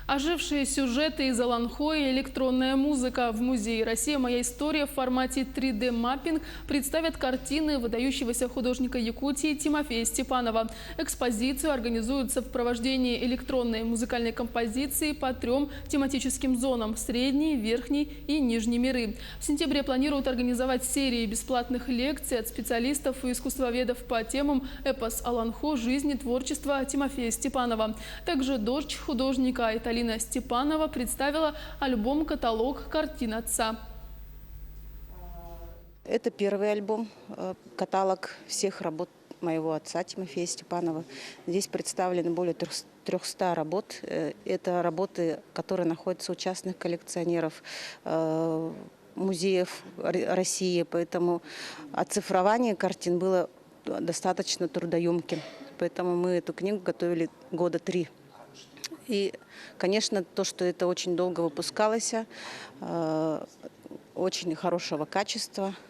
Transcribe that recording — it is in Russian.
Ожившие сюжеты из Аланхо и электронная музыка. В Музее «Россия. Моя история» в формате 3D-маппинг представят картины выдающегося художника Якутии Тимофея Степанова. Экспозицию организуют в сопровождении электронной музыкальной композиции по 3 тематическим зонам – Средний, Верхний и Нижний миры. В сентябре планируют организовать серии бесплатных лекций от специалистов и искусствоведов по темам «Эпос Аланхо. Жизнь и творчество Тимофея Степанова». Также дочь художника Италина Степанова представила альбом-каталог картин отца. Это первый альбом, каталог всех работ моего отца Тимофея Степанова. Здесь представлены более 300 работ. Это работы, которые находятся у частных коллекционеров, музеев России. Поэтому оцифрование картин было достаточно трудоемким. Поэтому мы эту книгу готовили года 3. И, конечно, то, что это очень долго выпускалось, очень хорошего качества –